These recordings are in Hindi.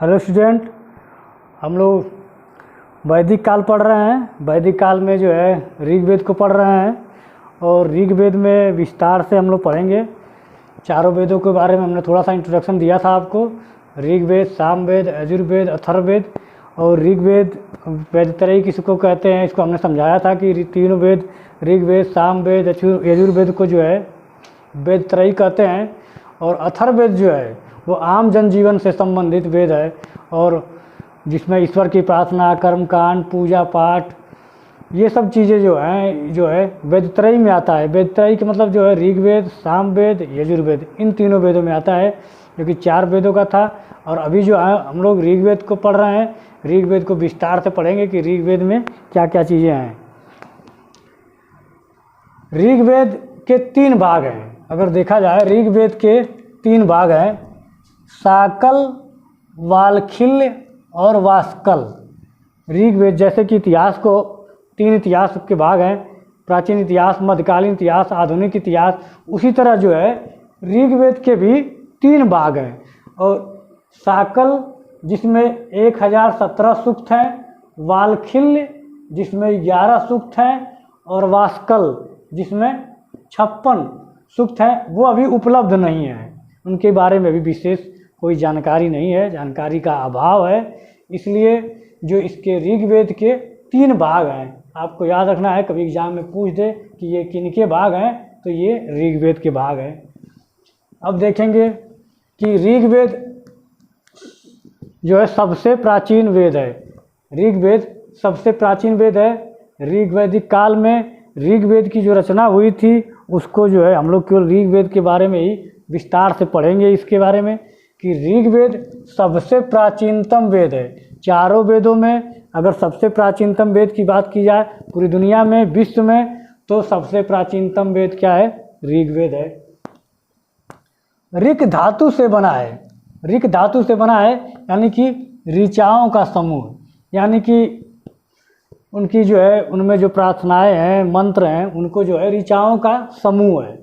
हेलो स्टूडेंट, हम लोग वैदिक काल पढ़ रहे हैं। वैदिक काल में जो है ऋग्वेद को पढ़ रहे हैं और ऋग्वेद में विस्तार से हम लोग पढ़ेंगे। चारों वेदों के बारे में हमने थोड़ा सा इंट्रोडक्शन दिया था आपको। ऋग्वेद, सामवेद, यजुर्वेद, अथर्ववेद और ऋग्वेद वेदत्रयी किसको कहते हैं, इसको हमने समझाया था कि तीनों वेद ऋग्वेद, सामवेद, यजुर्वेद को जो है वेदत्रयी कहते हैं। और अथर्ववेद जो है वो आम जनजीवन से संबंधित वेद है और जिसमें ईश्वर की प्रार्थना, कर्मकांड, पूजा पाठ, ये सब चीज़ें जो है वेदत्रयी में आता है। वेदत्रयी का मतलब जो है ऋग्वेद, सामवेद, यजुर्वेद, इन तीनों वेदों में आता है, जो कि 4 वेदों का था। और अभी जो है हम लोग ऋग्वेद को पढ़ रहे हैं। ऋग्वेद को विस्तार से पढ़ेंगे कि ऋग्वेद में क्या क्या चीज़ें हैं। ऋग्वेद के 3 भाग हैं। अगर देखा जाए ऋग्वेद के 3 भाग हैं, साकल, वालखिल्य और वास्कल। ऋग्वेद जैसे कि इतिहास को 3 इतिहास के भाग हैं, प्राचीन इतिहास, मध्यकालीन इतिहास, आधुनिक इतिहास। उसी तरह जो है ऋग्वेद के भी 3 भाग हैं। और साकल जिसमें 1017 सूक्त हैं, वालखिल्य जिसमें 11 सूक्त हैं और वास्कल जिसमें 56 सूक्त हैं, वो अभी उपलब्ध नहीं है। उनके बारे में भी विशेष कोई जानकारी नहीं है, जानकारी का अभाव है। इसलिए जो इसके ऋग्वेद के 3 भाग हैं, आपको याद रखना है। कभी एग्जाम में पूछ दे कि ये किनके भाग हैं, तो ये ऋग्वेद के भाग हैं। अब देखेंगे कि ऋग्वेद जो है सबसे प्राचीन वेद है। ऋग्वेद सबसे प्राचीन वेद है। ऋग्वैदिक काल में ऋग्वेद की जो रचना हुई थी उसको जो है हम लोग केवल ऋग्वेद के बारे में ही विस्तार से पढ़ेंगे। इसके बारे में कि ऋग्वेद सबसे प्राचीनतम वेद है। चारों वेदों में अगर सबसे प्राचीनतम वेद की बात की जाए पूरी दुनिया में, विश्व में, तो सबसे प्राचीनतम वेद क्या है? ऋग्वेद है। ऋक धातु से बना है। ऋक धातु से बना है यानी कि ऋचाओं का समूह, यानी कि उनकी जो है उनमें जो प्रार्थनाएं हैं, मंत्र हैं, उनको जो है ऋचाओं का समूह है।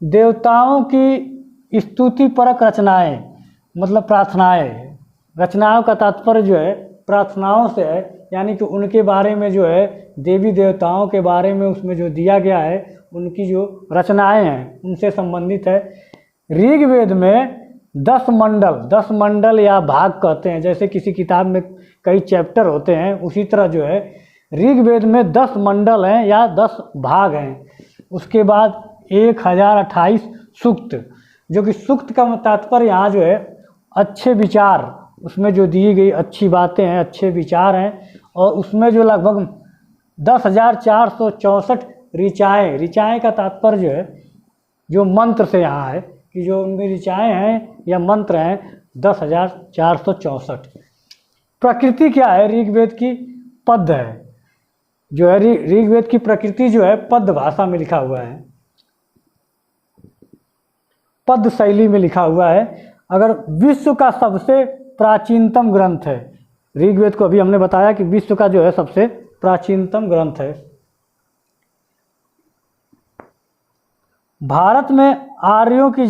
देवताओं की स्तुति परक रचनाएं, मतलब प्रार्थनाएं। रचनाओं का तात्पर्य जो है प्रार्थनाओं से है, यानी कि उनके बारे में जो है देवी देवताओं के बारे में उसमें जो दिया गया है, उनकी जो रचनाएं हैं उनसे संबंधित है। ऋग्वेद में 10 मंडल या भाग कहते हैं। जैसे किसी किताब में कई चैप्टर होते हैं, उसी तरह जो है ऋग्वेद में 10 मंडल हैं या 10 भाग हैं। उसके बाद 1028 सूक्त, जो कि सूक्त का तात्पर्य यहाँ जो है अच्छे विचार, उसमें जो दी गई अच्छी बातें हैं, अच्छे विचार हैं। और उसमें जो लगभग 10,464 ऋचाएँ का तात्पर्य जो है जो मंत्र से यहाँ है कि जो उनकी ऋचाएँ हैं या मंत्र हैं 10,464। प्रकृति क्या है? ऋग्वेद की पद्य है। जो है ऋग्वेद की प्रकृति जो है पद्य भाषा में लिखा हुआ है, पद्य शैली में लिखा हुआ है। अगर विश्व का सबसे प्राचीनतम ग्रंथ है ऋग्वेद को, अभी हमने बताया कि विश्व का जो है सबसे प्राचीनतम ग्रंथ है। भारत में आर्यों की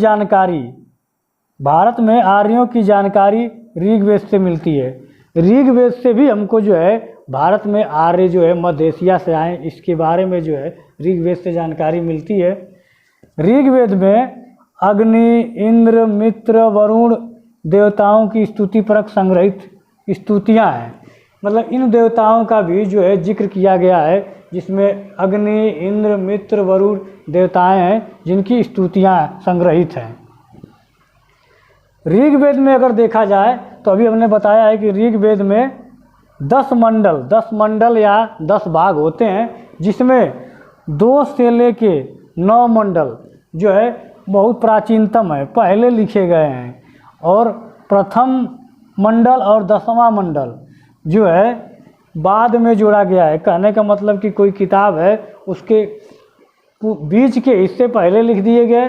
जानकारी ऋग्वेद से मिलती है। ऋग्वेद से भी हमको जो है भारत में आर्य जो है मध्य एशिया से आए, इसके बारे में जो है ऋग्वेद से जानकारी मिलती है। ऋग्वेद में अग्नि, इंद्र, मित्र, वरुण देवताओं की स्तुति परक संग्रहित स्तुतियाँ हैं। मतलब इन देवताओं का भी जो है जिक्र किया गया है, जिसमें अग्नि, इंद्र, मित्र, वरुण देवताएं हैं जिनकी स्तुतियाँ संग्रहित हैं। ऋग्वेद में अगर देखा जाए तो अभी हमने बताया है कि ऋग्वेद में 10 मंडल या 10 भाग होते हैं, जिसमें 2 से लेके 9 मंडल जो है बहुत प्राचीनतम है, पहले लिखे गए हैं। और प्रथम मंडल और 10वां मंडल जो है बाद में जोड़ा गया है। कहने का मतलब कि कोई किताब है, उसके बीच के हिस्से पहले लिख दिए गए,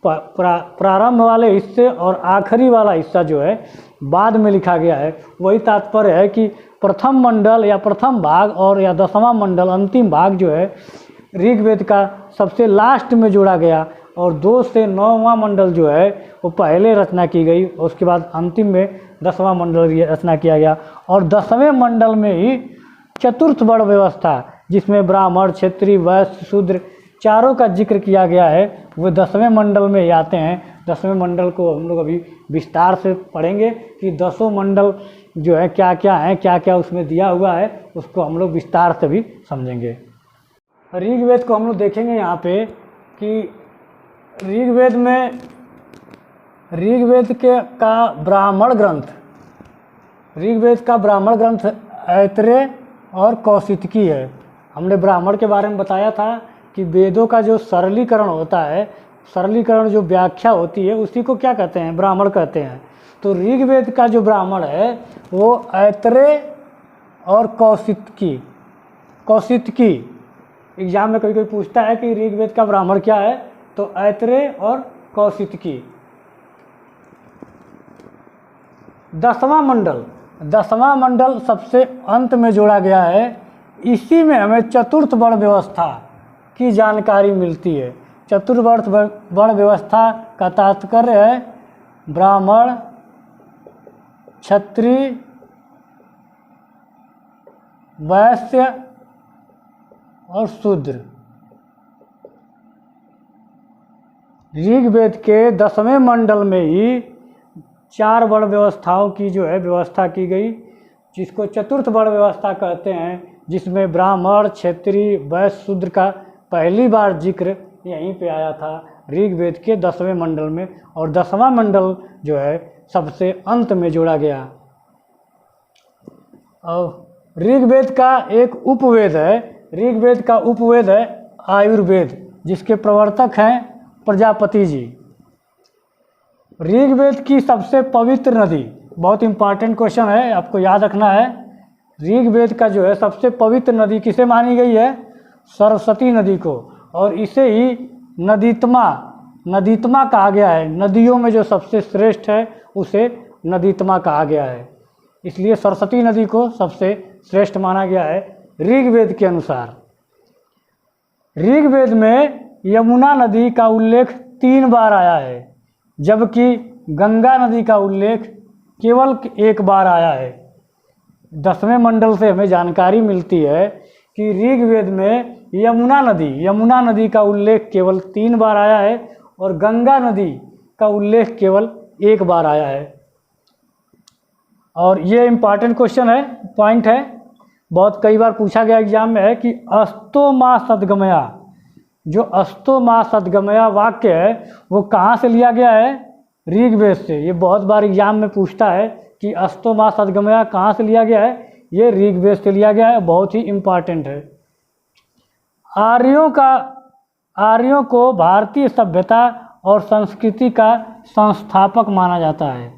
प्रारंभ वाले हिस्से और आखिरी वाला हिस्सा जो है बाद में लिखा गया है। वही तात्पर्य है कि प्रथम मंडल या प्रथम भाग और या 10वां मंडल, अंतिम भाग जो है ऋग्वेद का सबसे लास्ट में जोड़ा गया और 2 से 9वां मंडल जो है वो पहले रचना की गई, और उसके बाद अंतिम में 10वां मंडल रचना किया गया। और 10वें मंडल में ही चतुर्थ वर्ण व्यवस्था, जिसमें ब्राह्मण, क्षत्रिय, वैश्य, शूद्र चारों का जिक्र किया गया है, वो 10वें मंडल में ही आते हैं। 10वें मंडल को हम लोग अभी विस्तार से पढ़ेंगे कि 10 मंडल जो है क्या क्या हैं, क्या क्या उसमें दिया हुआ है, उसको हम लोग विस्तार से भी समझेंगे। ऋग्वेद को हम लोग देखेंगे यहाँ पे कि ऋग्वेद में का ब्राह्मण ग्रंथ ऐतरेय और कौशितकी है। हमने ब्राह्मण के बारे में बताया था कि वेदों का जो सरलीकरण होता है, सरलीकरण जो व्याख्या होती है, उसी को क्या कहते हैं, ब्राह्मण कहते हैं। तो ऋग्वेद का जो ब्राह्मण है वो ऐतरेय और कौशितकी एग्जाम में कोई पूछता है कि ऋग्वेद का ब्राह्मण क्या है, तो ऐतरेय और कौशितकी। 10वां मंडल सबसे अंत में जोड़ा गया है। इसी में हमें चतुर्थ वर्ण व्यवस्था की जानकारी मिलती है। चतुर्थ वर्ण व्यवस्था का तात्पर्य है ब्राह्मण, क्षत्रिय, वैश्य और शूद्र। ऋग्वेद के 10वें मंडल में ही 4 वर्ण व्यवस्थाओं की जो है व्यवस्था की गई, जिसको चतुर्थ वर्ण व्यवस्था कहते हैं, जिसमें ब्राह्मण, क्षत्रिय, वैश्य, शूद्र का पहली बार जिक्र यहीं पे आया था ऋग्वेद के 10वें मंडल में। और 10वां मंडल जो है सबसे अंत में जोड़ा गया। और ऋग्वेद का एक उपवेद है आयुर्वेद, जिसके प्रवर्तक हैं प्रजापति जी। ऋग्वेद की सबसे पवित्र नदी, बहुत इंपॉर्टेंट क्वेश्चन है, आपको याद रखना है। ऋग्वेद का जो है सबसे पवित्र नदी किसे मानी गई है, सरस्वती नदी को, और इसे ही नदीतमा कहा गया है। नदियों में जो सबसे श्रेष्ठ है उसे नदीतमा कहा गया है, इसलिए सरस्वती नदी को सबसे श्रेष्ठ माना गया है ऋग्वेद के अनुसार। ऋग्वेद में यमुना नदी का उल्लेख 3 बार आया है, जबकि गंगा नदी का उल्लेख केवल 1 बार आया है। 10वें मंडल से हमें जानकारी मिलती है कि ऋग्वेद में यमुना नदी का उल्लेख केवल 3 बार आया है और गंगा नदी का उल्लेख केवल 1 बार आया है। और ये इम्पॉर्टेंट क्वेश्चन है, पॉइंट है, बहुत कई बार पूछा गया एग्जाम में है कि अस्तो मा सद्गमया, जो अस्तो मा सद्गमया वाक्य है वो कहाँ से लिया गया है, ऋग्वेद से। ये बहुत बार एग्जाम में पूछता है कि अस्तो मा सद्गमया कहाँ से लिया गया है, ये ऋग्वेद से लिया गया है, बहुत ही इम्पॉर्टेंट है। आर्यों को भारतीय सभ्यता और संस्कृति का संस्थापक माना जाता है।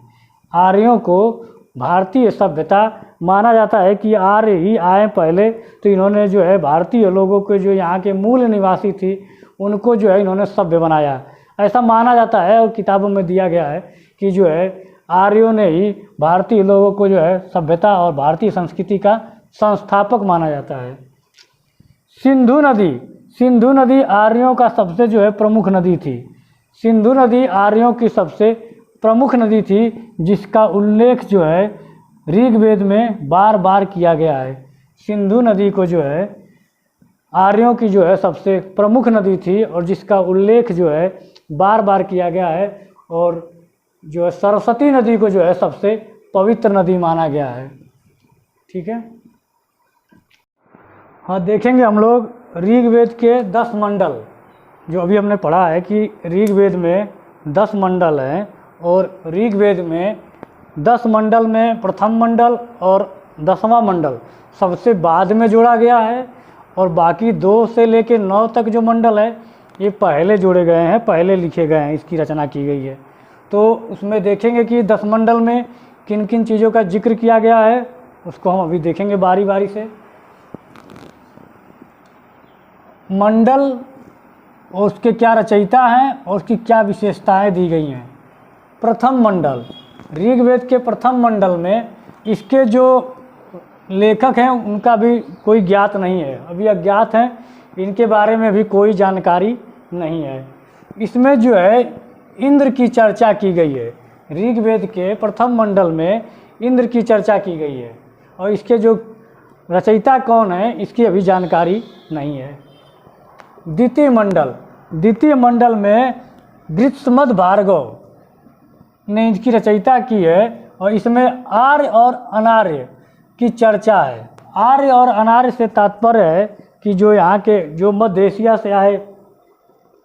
आर्यों को भारतीय सभ्यता माना जाता है कि आर्य ही आए पहले, तो इन्होंने जो है भारतीय लोगों के जो यहाँ के मूल निवासी थी उनको जो है इन्होंने सभ्य बनाया, ऐसा माना जाता है। और किताबों में दिया गया है कि जो है आर्यों ने ही भारतीय लोगों को जो है सभ्यता और भारतीय संस्कृति का संस्थापक माना जाता है। सिंधु नदी आर्यों का सबसे जो है प्रमुख नदी थी। सिंधु नदी आर्यों की सबसे प्रमुख नदी थी, जिसका उल्लेख जो है ऋग्वेद में बार बार किया गया है। सिंधु नदी को जो है आर्यों की जो है सबसे प्रमुख नदी थी और जिसका उल्लेख जो है बार बार किया गया है। और जो है सरस्वती नदी को जो है सबसे पवित्र नदी माना गया है। ठीक है, हाँ देखेंगे हम लोग ऋग्वेद के 10 मंडल, जो अभी हमने पढ़ा है कि ऋग्वेद में 10 मंडल हैं और ऋग्वेद में 10 मंडल में प्रथम मंडल और 10वां मंडल सबसे बाद में जोड़ा गया है और बाकी 2 से लेकर 9 तक जो मंडल है ये पहले जोड़े गए हैं, पहले लिखे गए हैं, इसकी रचना की गई है। तो उसमें देखेंगे कि 10 मंडल में किन किन चीज़ों का जिक्र किया गया है, उसको हम अभी देखेंगे बारी बारी से। मंडल और उसके क्या रचयिता हैं और उसकी क्या विशेषताएं दी गई हैं। प्रथम मंडल, ऋग्वेद के प्रथम मंडल में इसके जो लेखक हैं उनका भी कोई ज्ञात नहीं है, अभी अज्ञात हैं, इनके बारे में भी कोई जानकारी नहीं है। इसमें जो है इंद्र की चर्चा की गई है। ऋग्वेद के प्रथम मंडल में इंद्र की चर्चा की गई है और इसके जो रचयिता कौन है इसकी अभी जानकारी नहीं है। द्वितीय मंडल में वृत्समद भार्गव ने इसकी रचयिता की है और इसमें आर्य और अनार्य की चर्चा है। आर्य और अनार्य से तात्पर्य है कि जो यहाँ के जो मध्य एशिया से आए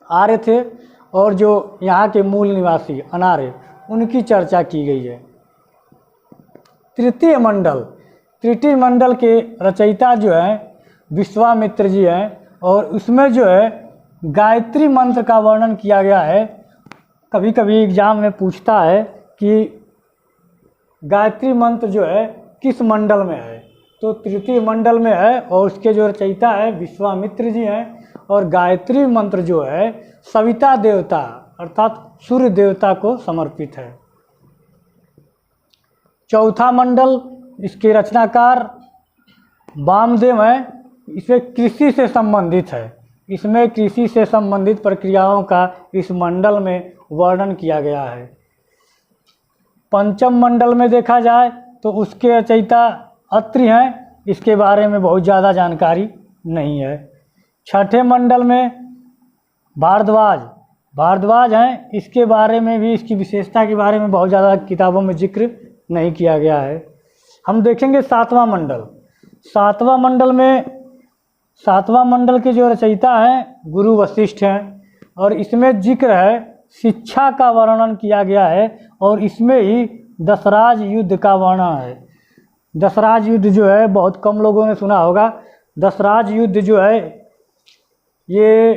आर्य थे और जो यहाँ के मूल निवासी अनार्य, उनकी चर्चा की गई है। तृतीय मंडल के रचयिता जो हैं विश्वामित्र जी हैं और उसमें जो है गायत्री मंत्र का वर्णन किया गया है। कभी कभी एग्जाम में पूछता है कि गायत्री मंत्र जो है किस मंडल में है, तो तृतीय मंडल में है और उसके जो रचयिता है विश्वामित्र जी हैं और गायत्री मंत्र जो है सविता देवता अर्थात सूर्य देवता को समर्पित है। चौथा मंडल, इसके रचनाकार वामदेव हैं। इसमें कृषि से संबंधित है। इसमें कृषि से संबंधित प्रक्रियाओं का इस मंडल में वर्णन किया गया है। पंचम मंडल में देखा जाए तो उसके रचयिता अत्रि हैं। इसके बारे में बहुत ज़्यादा जानकारी नहीं है। छठे मंडल में भारद्वाज हैं। इसके बारे में भी, इसकी विशेषता के बारे में बहुत ज़्यादा किताबों में जिक्र नहीं किया गया है। हम देखेंगे सातवां मंडल के जो रचयिता हैं गुरु वशिष्ठ हैं और इसमें जिक्र है शिक्षा का वर्णन किया गया है और इसमें ही दशराज युद्ध का वर्णन है। दशराज युद्ध जो है बहुत कम लोगों ने सुना होगा। दशराज युद्ध जो है ये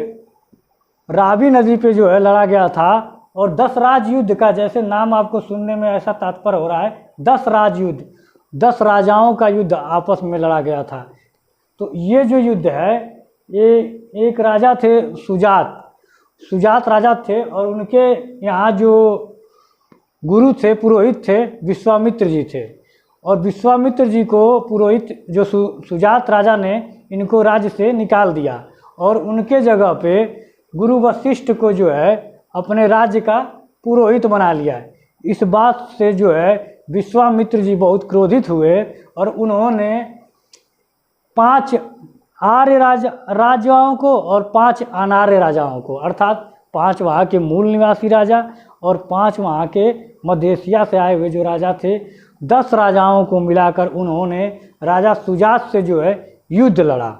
रावी नदी पे जो है लड़ा गया था और दशराज युद्ध का जैसे नाम आपको सुनने में ऐसा तात्पर्य हो रहा है, दशराज युद्ध, 10 राजाओं का युद्ध आपस में लड़ा गया था। तो ये जो युद्ध है ये एक राजा थे सुजात राजा थे और उनके यहाँ जो गुरु थे, पुरोहित थे, विश्वामित्र जी थे और विश्वामित्र जी को पुरोहित जो सुजात राजा ने इनको राज्य से निकाल दिया और उनके जगह पे गुरु वशिष्ठ को जो है अपने राज्य का पुरोहित बना लिया। इस बात से जो है विश्वामित्र जी बहुत क्रोधित हुए और उन्होंने 5 आर्य राजाओं को और 5 अनार्य राजाओं को, अर्थात 5 वहाँ के मूल निवासी राजा और 5 वहाँ के मध्य एशिया से आए हुए जो राजा थे, 10 राजाओं को मिलाकर उन्होंने राजा सुजात से जो है युद्ध लड़ा।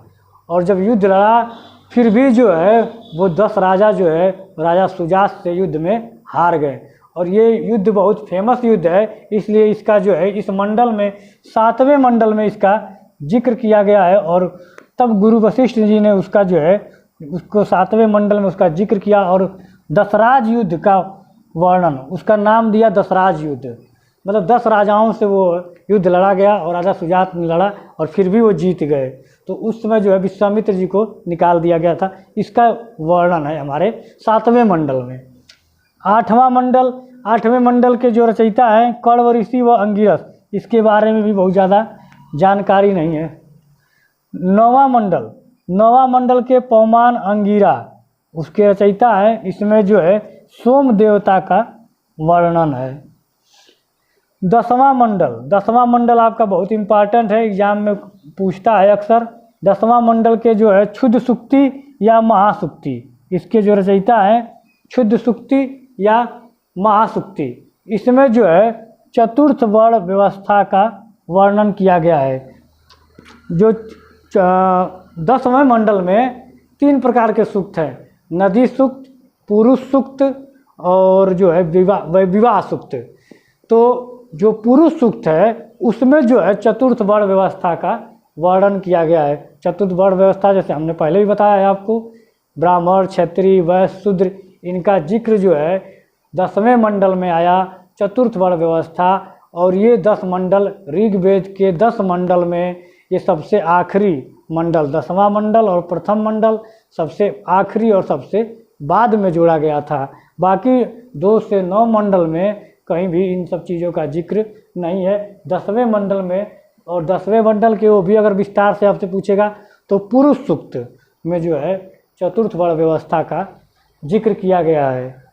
और जब युद्ध लड़ा फिर भी जो है वो 10 राजा जो है राजा सुजात से युद्ध में हार गए और ये युद्ध बहुत फेमस युद्ध है। इसलिए इसका जो है इस मंडल में 7वें मंडल में इसका जिक्र किया गया है और तब गुरु वशिष्ठ जी ने उसका जो है उसको 7वें मंडल में उसका जिक्र किया और दशराज युद्ध का वर्णन, उसका नाम दिया दशराज युद्ध। मतलब 10 राजाओं से वो युद्ध लड़ा गया और राजा सुजात ने लड़ा और फिर भी वो जीत गए। तो उस समय जो है विश्वामित्र जी को निकाल दिया गया था। इसका वर्णन है हमारे 7वें मंडल में। 8वें मंडल के जो रचयिता हैं कण्व ऋषि व अंगिरस, इसके बारे में भी बहुत ज़्यादा जानकारी नहीं है। 9वां मंडल के पौमान अंगिरा, उसके रचयिता है। इसमें जो है सोम देवता का वर्णन है। 10वां मंडल आपका बहुत इम्पॉर्टेंट है, एग्जाम में पूछता है अक्सर। 10वां मंडल के जो है क्षुद्र सुक्ति या महासुक्ति, इसके जो रचयिता हैं क्षुद्र सुक्ति या महासुक्ति। इसमें जो है चतुर्थ वर्ण व्यवस्था का वर्णन किया गया है। जो 10वें मंडल में 3 प्रकार के सूक्त हैं, नदी सूक्त, पुरुष सूक्त और जो है विवाह सूक्त। तो जो पुरुष सूक्त है उसमें जो है चतुर्थ वर्ण व्यवस्था का वर्णन किया गया है। चतुर्थ वर्ण व्यवस्था जैसे हमने पहले भी बताया है आपको, ब्राह्मण, क्षत्रिय, वैश्य, शूद्र, इनका जिक्र जो है 10वें मंडल में आया, चतुर्थ वर्ण व्यवस्था। और ये 10 मंडल ऋग्वेद के 10 मंडल में ये सबसे आखिरी मंडल, 10वां मंडल और प्रथम मंडल सबसे आखिरी और सबसे बाद में जोड़ा गया था। बाकी 2 से 9 मंडल में कहीं भी इन सब चीज़ों का जिक्र नहीं है। 10वें मंडल में और 10वें मंडल के वो भी अगर विस्तार से आपसे पूछेगा तो पुरुष सूक्त में जो है चतुर्थ वर्ण व्यवस्था का जिक्र किया गया है।